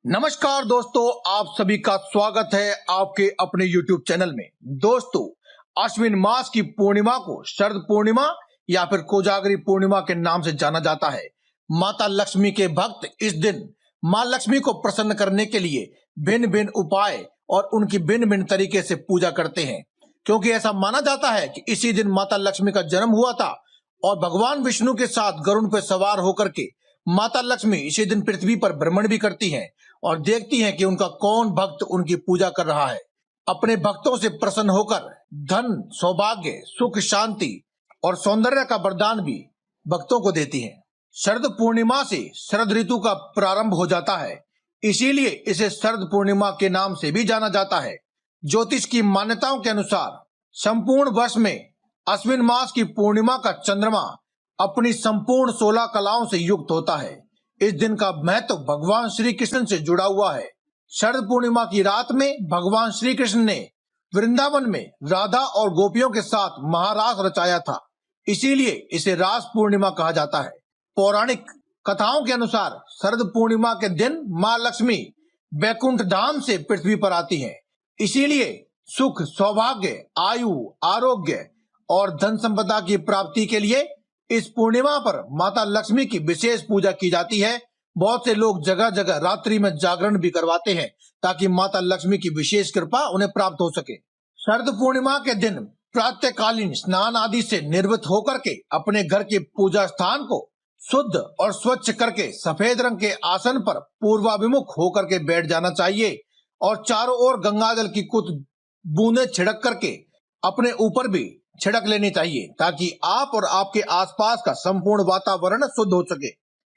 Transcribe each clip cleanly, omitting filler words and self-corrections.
नमस्कार दोस्तों, आप सभी का स्वागत है आपके अपने YouTube चैनल में। दोस्तों, अश्विन मास की पूर्णिमा को शरद पूर्णिमा या फिर कोजागरी पूर्णिमा के नाम से जाना जाता है। माता लक्ष्मी के भक्त इस दिन मां लक्ष्मी को प्रसन्न करने के लिए भिन्न भिन्न उपाय और उनकी भिन्न भिन्न तरीके से पूजा करते हैं, क्योंकि ऐसा माना जाता है कि इसी दिन माता लक्ष्मी का जन्म हुआ था और भगवान विष्णु के साथ गरुड़ पर सवार होकर के माता लक्ष्मी इसी दिन पृथ्वी पर भ्रमण भी करती हैं और देखती हैं कि उनका कौन भक्त उनकी पूजा कर रहा है। अपने भक्तों से प्रसन्न होकर धन, सौभाग्य, सुख, शांति और सौंदर्य का वरदान भी भक्तों को देती हैं। शरद पूर्णिमा से शरद ऋतु का प्रारंभ हो जाता है, इसीलिए इसे शरद पूर्णिमा के नाम से भी जाना जाता है। ज्योतिष की मान्यताओं के अनुसार संपूर्ण वर्ष में अश्विन मास की पूर्णिमा का चंद्रमा अपनी संपूर्ण 16 कलाओं से युक्त होता है। इस दिन का महत्व भगवान श्री कृष्ण से जुड़ा हुआ है। शरद पूर्णिमा की रात में भगवान श्री कृष्ण ने वृंदावन में राधा और गोपियों के साथ महारास रचाया था, इसीलिए इसे रास पूर्णिमा कहा जाता है। पौराणिक कथाओं के अनुसार शरद पूर्णिमा के दिन मां लक्ष्मी बैकुंठ धाम से पृथ्वी पर आती हैं, इसीलिए सुख, सौभाग्य, आयु, आरोग्य और धन संपदा की प्राप्ति के लिए इस पूर्णिमा पर माता लक्ष्मी की विशेष पूजा की जाती है। बहुत से लोग जगह जगह रात्रि में जागरण भी करवाते हैं ताकि माता लक्ष्मी की विशेष कृपा उन्हें प्राप्त हो सके। शरद पूर्णिमा के दिन प्रातःकालीन स्नान आदि से निर्वृत्त होकर के अपने घर के पूजा स्थान को शुद्ध और स्वच्छ करके सफेद रंग के आसन पर पूर्वाभिमुख होकर के बैठ जाना चाहिए और चारों ओर गंगाजल की कुछ बूंदें छिड़क करके अपने ऊपर भी छिड़क लेनी चाहिए ताकि आप और आपके आसपास का संपूर्ण वातावरण शुद्ध हो सके।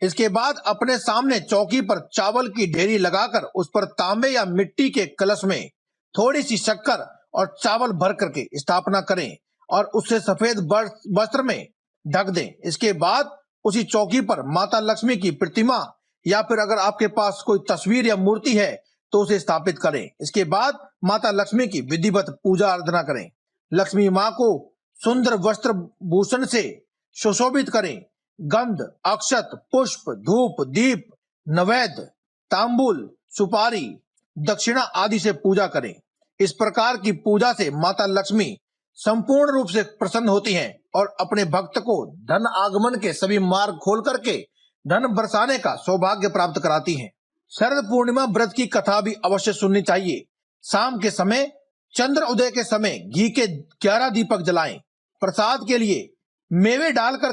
इसके बाद अपने सामने चौकी पर चावल की ढेरी लगाकर उस पर तांबे या मिट्टी के कलश में थोड़ी सी शक्कर और चावल भर करके स्थापना करें और उससे सफेद वस्त्र में ढक दें। इसके बाद उसी चौकी पर माता लक्ष्मी की प्रतिमा या फिर अगर आपके पास कोई तस्वीर या मूर्ति है तो उसे स्थापित करें। इसके बाद माता लक्ष्मी की विधिवत पूजा अर्चना करें। लक्ष्मी माँ को सुंदर वस्त्र भूषण से सुशोभित करें। गंध, अक्षत, पुष्प, धूप, दीप, नैवेद्य, तांबूल, सुपारी, दक्षिणा आदि से पूजा करें। इस प्रकार की पूजा से माता लक्ष्मी संपूर्ण रूप से प्रसन्न होती हैं और अपने भक्त को धन आगमन के सभी मार्ग खोल करके धन बरसाने का सौभाग्य प्राप्त कराती हैं। शरद पूर्णिमा व्रत की कथा भी अवश्य सुननी चाहिए। शाम के समय चंद्र उदय के समय घी के 11 दीपक जलाएं। प्रसाद के लिए मेवे डालकर